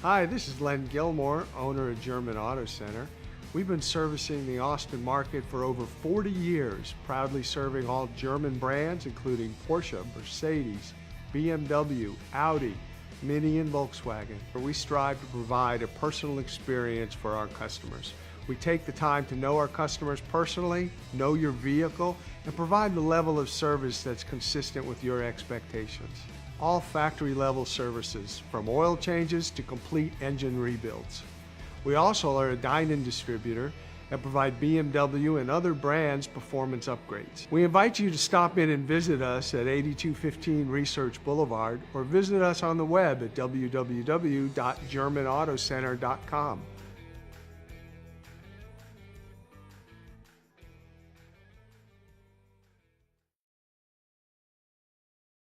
Hi, this is Len Gilmore, owner of German Auto Center. We've been servicing the Austin market for over 40 years, proudly serving all German brands including Porsche, Mercedes, BMW, Audi, Mini, and Volkswagen. We strive to provide a personal experience for our customers. We take the time to know our customers personally, know your vehicle, and provide the level of service that's consistent with your expectations. All factory-level services, from oil changes to complete engine rebuilds. We also are a dine-in distributor and provide BMW and other brands performance upgrades. We invite you to stop in and visit us at 8215 Research Boulevard or visit us on the web at www.germanautocenter.com.